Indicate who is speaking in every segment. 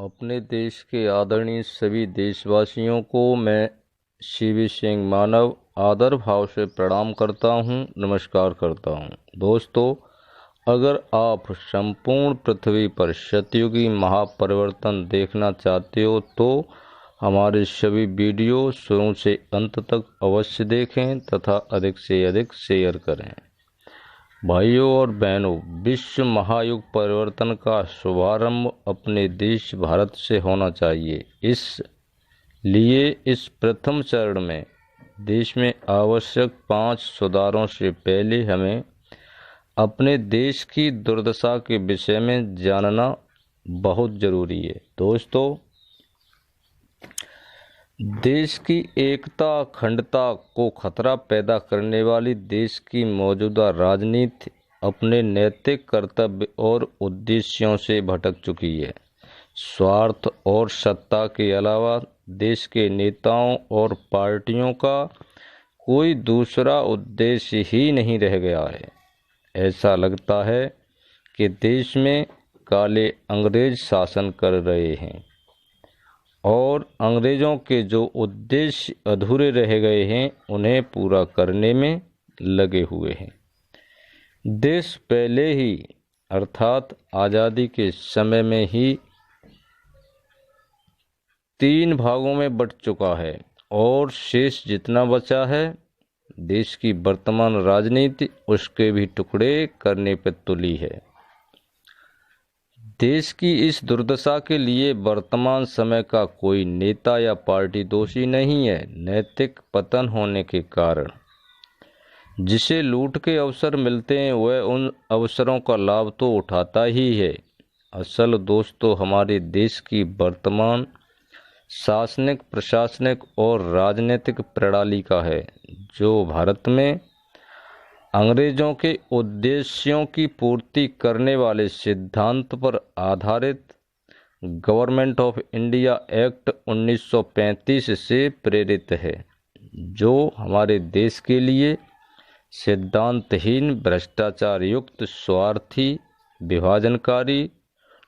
Speaker 1: अपने देश के आदरणीय सभी देशवासियों को मैं शिव सिंह मानव आदर भाव से प्रणाम करता हूं, नमस्कार करता हूं। दोस्तों, अगर आप संपूर्ण पृथ्वी पर सतयुगी महापरिवर्तन देखना चाहते हो तो हमारे सभी वीडियो शुरू से अंत तक अवश्य देखें तथा अधिक से अधिक शेयर करें। भाइयों और बहनों, विश्व महायुग परिवर्तन का शुभारंभ अपने देश भारत से होना चाहिए। इसलिए इस प्रथम चरण में देश में आवश्यक 5 सुधारों से पहले हमें अपने देश की दुर्दशा के विषय में जानना बहुत जरूरी है। दोस्तों, देश की एकता अखंडता को खतरा पैदा करने वाली देश की मौजूदा राजनीति अपने नैतिक कर्तव्य और उद्देश्यों से भटक चुकी है। स्वार्थ और सत्ता के अलावा देश के नेताओं और पार्टियों का कोई दूसरा उद्देश्य ही नहीं रह गया है। ऐसा लगता है कि देश में काले अंग्रेज शासन कर रहे हैं और अंग्रेजों के जो उद्देश्य अधूरे रह गए हैं उन्हें पूरा करने में लगे हुए हैं। देश पहले ही अर्थात आज़ादी के समय में ही 3 भागों में बंट चुका है और शेष जितना बचा है देश की वर्तमान राजनीति उसके भी टुकड़े करने पर तुली है। देश की इस दुर्दशा के लिए वर्तमान समय का कोई नेता या पार्टी दोषी नहीं है। नैतिक पतन होने के कारण जिसे लूट के अवसर मिलते हैं वह उन अवसरों का लाभ तो उठाता ही है। असल दोस्तों हमारे देश की वर्तमान शासनिक, प्रशासनिक और राजनीतिक प्रणाली का है, जो भारत में अंग्रेजों के उद्देश्यों की पूर्ति करने वाले सिद्धांत पर आधारित गवर्नमेंट ऑफ इंडिया एक्ट 1935 से प्रेरित है, जो हमारे देश के लिए सिद्धांतहीन, भ्रष्टाचार युक्त, स्वार्थी, विभाजनकारी,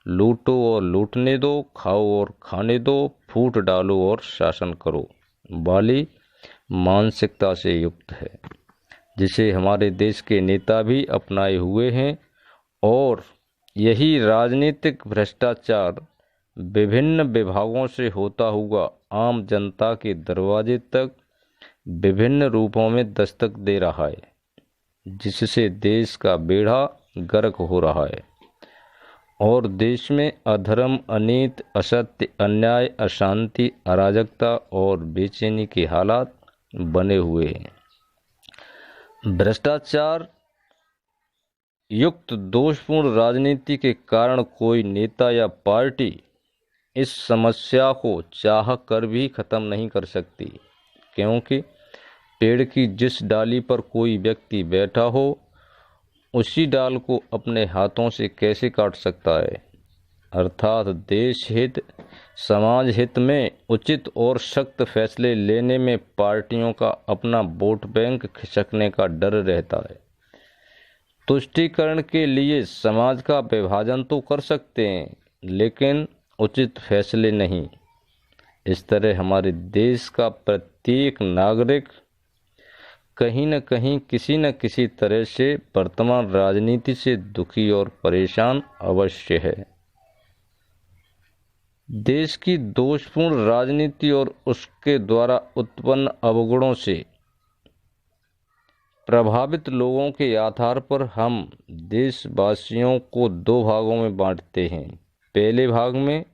Speaker 1: लूटो और लूटने दो, खाओ और खाने दो, फूट डालो और शासन करो वाली मानसिकता से युक्त है, जिसे हमारे देश के नेता भी अपनाए हुए हैं। और यही राजनीतिक भ्रष्टाचार विभिन्न विभागों से होता हुआ आम जनता के दरवाजे तक विभिन्न रूपों में दस्तक दे रहा है, जिससे देश का बेड़ा गर्क हो रहा है और देश में अधर्म, अनीति, असत्य, अन्याय, अशांति, अराजकता और बेचैनी के हालात बने हुए हैं। भ्रष्टाचार युक्त दोषपूर्ण राजनीति के कारण कोई नेता या पार्टी इस समस्या को चाह कर भी खत्म नहीं कर सकती, क्योंकि पेड़ की जिस डाली पर कोई व्यक्ति बैठा हो उसी डाल को अपने हाथों से कैसे काट सकता है। अर्थात देश हित, समाज हित में उचित और सख्त फैसले लेने में पार्टियों का अपना वोट बैंक खिसकने का डर रहता है। तुष्टीकरण के लिए समाज का विभाजन तो कर सकते हैं, लेकिन उचित फैसले नहीं। इस तरह हमारे देश का प्रत्येक नागरिक कहीं न कहीं, किसी न किसी तरह से वर्तमान राजनीति से दुखी और परेशान अवश्य है। देश की दोषपूर्ण राजनीति और उसके द्वारा उत्पन्न अवगुणों से प्रभावित लोगों के आधार पर हम देशवासियों को 2 भागों में बांटते हैं। पहले भाग में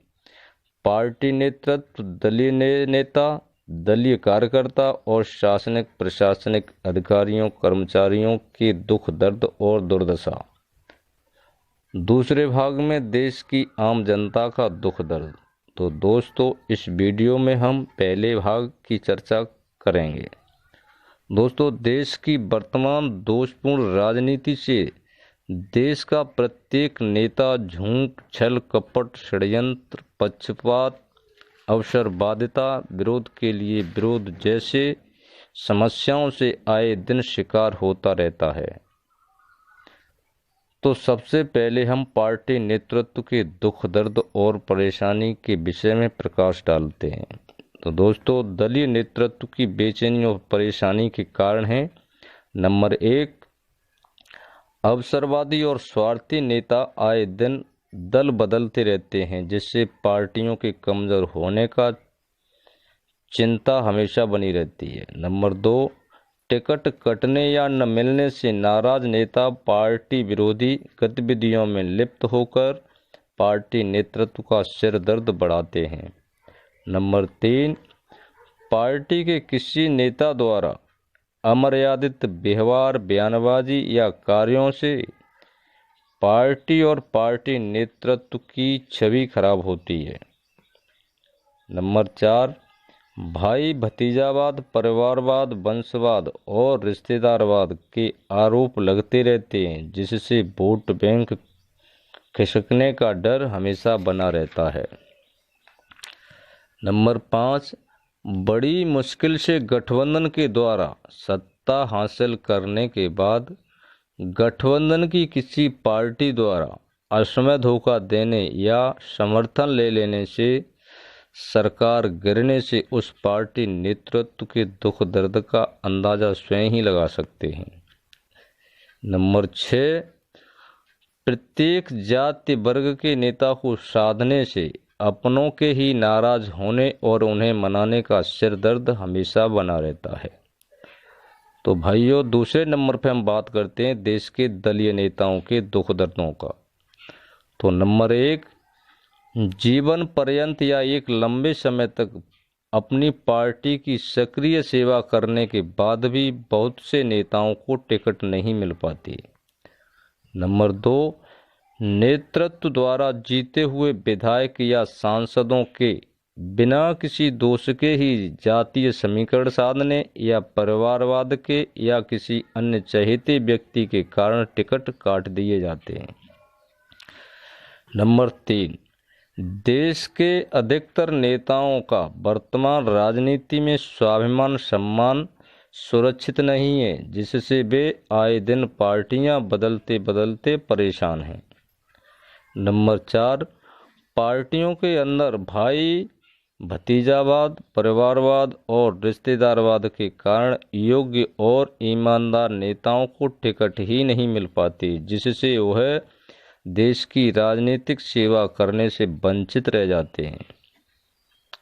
Speaker 1: पार्टी नेतृत्व, दलीय नेता, दलीय कार्यकर्ता और शासनिक प्रशासनिक अधिकारियों कर्मचारियों के दुख दर्द और दुर्दशा। दूसरे भाग में देश की आम जनता का दुख दर्द। तो दोस्तों, इस वीडियो में हम पहले भाग की चर्चा करेंगे। दोस्तों, देश की वर्तमान दोषपूर्ण राजनीति से देश का प्रत्येक नेता झूठ, छल, कपट, षड्यंत्र, पक्षपात, अवसरवादिता, विरोध के लिए विरोध जैसे समस्याओं से आए दिन शिकार होता रहता है। तो सबसे पहले हम पार्टी नेतृत्व के दुख दर्द और परेशानी के विषय में प्रकाश डालते हैं। तो दोस्तों, दलीय नेतृत्व की बेचैनी और परेशानी के कारण हैं। नंबर 1, अवसरवादी और स्वार्थी नेता आए दिन दल बदलते रहते हैं, जिससे पार्टियों के कमजोर होने का चिंता हमेशा बनी रहती है। नंबर 2, टिकट कटने या न मिलने से नाराज नेता पार्टी विरोधी गतिविधियों में लिप्त होकर पार्टी नेतृत्व का सिर दर्द बढ़ाते हैं। नंबर 3, पार्टी के किसी नेता द्वारा अमर्यादित व्यवहार, बयानबाजी या कार्यों से पार्टी और पार्टी नेतृत्व की छवि खराब होती है। नंबर 4, भाई भतीजावाद, परिवारवाद, वंशवाद और रिश्तेदारवाद के आरोप लगते रहते हैं, जिससे वोट बैंक खिसकने का डर हमेशा बना रहता है। नंबर 5, बड़ी मुश्किल से गठबंधन के द्वारा सत्ता हासिल करने के बाद गठबंधन की किसी पार्टी द्वारा असमय धोखा देने या समर्थन ले लेने से सरकार गिरने से उस पार्टी नेतृत्व के दुख दर्द का अंदाजा स्वयं ही लगा सकते हैं। नंबर 6, प्रत्येक जाति वर्ग के नेता को साधने से अपनों के ही नाराज होने और उन्हें मनाने का सिर दर्द हमेशा बना रहता है। तो भाइयों, दूसरे नंबर पे हम बात करते हैं देश के दलीय नेताओं के दुख दर्दों का। तो नंबर 1, जीवन पर्यंत या एक लंबे समय तक अपनी पार्टी की सक्रिय सेवा करने के बाद भी बहुत से नेताओं को टिकट नहीं मिल पाती। नंबर 2, नेतृत्व द्वारा जीते हुए विधायक या सांसदों के बिना किसी दोष के ही जातीय समीकरण साधने या परिवारवाद के या किसी अन्य चहेते व्यक्ति के कारण टिकट काट दिए जाते हैं। नंबर 3, देश के अधिकतर नेताओं का वर्तमान राजनीति में स्वाभिमान सम्मान सुरक्षित नहीं है, जिससे वे आए दिन पार्टियां बदलते बदलते परेशान हैं। नंबर 4, पार्टियों के अंदर भाई भतीजावाद, परिवारवाद और रिश्तेदारवाद के कारण योग्य और ईमानदार नेताओं को टिकट ही नहीं मिल पाती, जिससे वह देश की राजनीतिक सेवा करने से वंचित रह जाते हैं।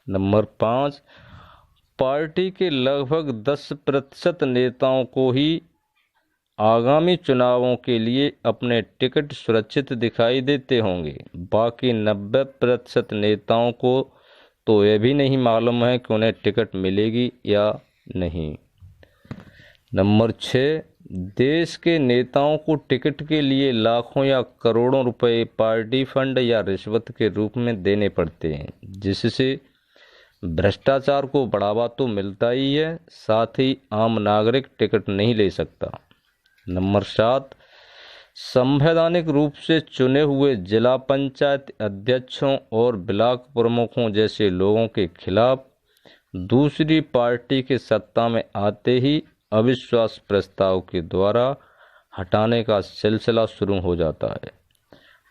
Speaker 1: नंबर 5, पार्टी के लगभग 10% नेताओं को ही आगामी चुनावों के लिए अपने टिकट सुरक्षित दिखाई देते होंगे। बाकी 90% नेताओं को तो यह भी नहीं मालूम है कि उन्हें टिकट मिलेगी या नहीं। नंबर 6, देश के नेताओं को टिकट के लिए लाखों या करोड़ों रुपए पार्टी फंड या रिश्वत के रूप में देने पड़ते हैं, जिससे भ्रष्टाचार को बढ़ावा तो मिलता ही है, साथ ही आम नागरिक टिकट नहीं ले सकता। नंबर 7, संवैधानिक रूप से चुने हुए जिला पंचायत अध्यक्षों और ब्लॉक प्रमुखों जैसे लोगों के खिलाफ दूसरी पार्टी के सत्ता में आते ही अविश्वास प्रस्ताव के द्वारा हटाने का सिलसिला शुरू हो जाता है।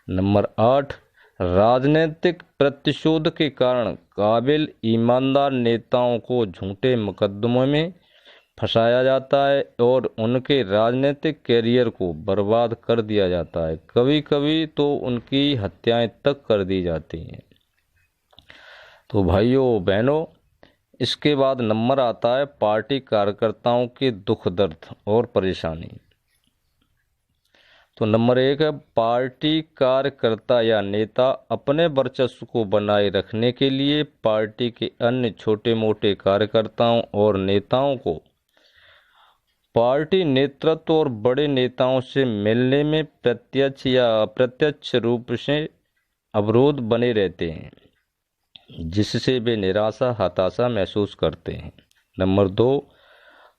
Speaker 1: नंबर 8, राजनीतिक प्रतिशोध के कारण काबिल ईमानदार नेताओं को झूठे मुकदमों में फंसाया जाता है और उनके राजनीतिक कैरियर को बर्बाद कर दिया जाता है। कभी कभी तो उनकी हत्याएं तक कर दी जाती हैं। तो भाइयों बहनों, इसके बाद नंबर आता है पार्टी कार्यकर्ताओं के दुख दर्द और परेशानी। तो नंबर 1 है, पार्टी कार्यकर्ता या नेता अपने वर्चस्व को बनाए रखने के लिए पार्टी के अन्य छोटे मोटे कार्यकर्ताओं और नेताओं को पार्टी नेतृत्व और बड़े नेताओं से मिलने में प्रत्यक्ष या अप्रत्यक्ष रूप से अवरोध बने रहते हैं, जिससे वे निराशा हताशा महसूस करते हैं। नंबर 2,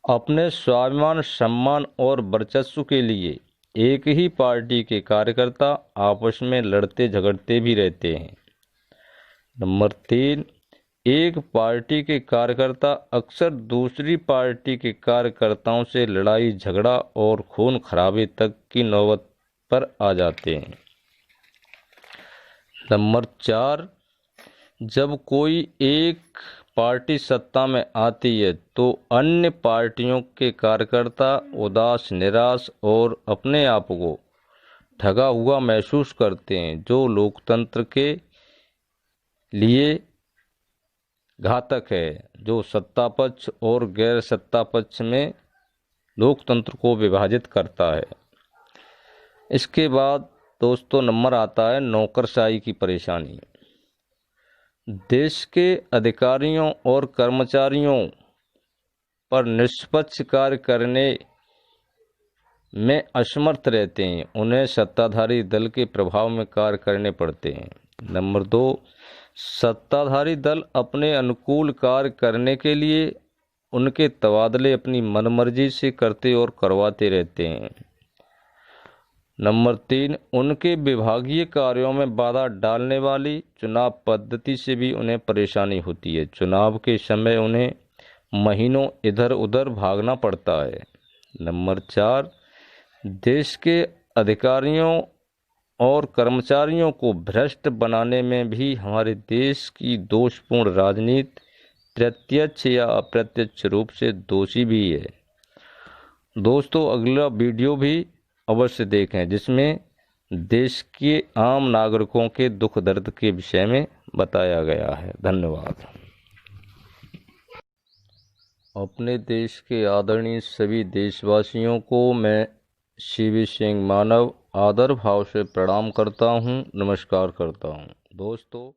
Speaker 1: अपने स्वाभिमान सम्मान और वर्चस्व के लिए एक ही पार्टी के कार्यकर्ता आपस में लड़ते झगड़ते भी रहते हैं। नंबर 3, एक पार्टी के कार्यकर्ता अक्सर दूसरी पार्टी के कार्यकर्ताओं से लड़ाई झगड़ा और खून खराबे तक की नौबत पर आ जाते हैं। नंबर 4, जब कोई एक पार्टी सत्ता में आती है तो अन्य पार्टियों के कार्यकर्ता उदास, निराश और अपने आप को ठगा हुआ महसूस करते हैं, जो लोकतंत्र के लिए घातक है। जो सत्ता पक्ष और गैर सत्ता पक्ष में लोकतंत्र को विभाजित करता है। इसके बाद दोस्तों नंबर आता है नौकरशाही की परेशानी। देश के अधिकारियों और कर्मचारियों पर निष्पक्ष कार्य करने में असमर्थ रहते हैं। उन्हें सत्ताधारी दल के प्रभाव में कार्य करने पड़ते हैं। नंबर 2, सत्ताधारी दल अपने अनुकूल कार्य करने के लिए उनके तबादले अपनी मनमर्जी से करते और करवाते रहते हैं। नंबर 3, उनके विभागीय कार्यों में बाधा डालने वाली चुनाव पद्धति से भी उन्हें परेशानी होती है। चुनाव के समय उन्हें महीनों इधर उधर भागना पड़ता है। नंबर 4, देश के अधिकारियों और कर्मचारियों को भ्रष्ट बनाने में भी हमारे देश की दोषपूर्ण राजनीति प्रत्यक्ष या अप्रत्यक्ष रूप से दोषी भी है। दोस्तों अगला वीडियो भी अवश्य देखें, जिसमें देश के आम नागरिकों के दुख दर्द के विषय में बताया गया है। धन्यवाद। अपने देश के आदरणीय सभी देशवासियों को मैं CV सिंह मानव आदर भाव से प्रणाम करता हूं, नमस्कार करता हूं। दोस्तों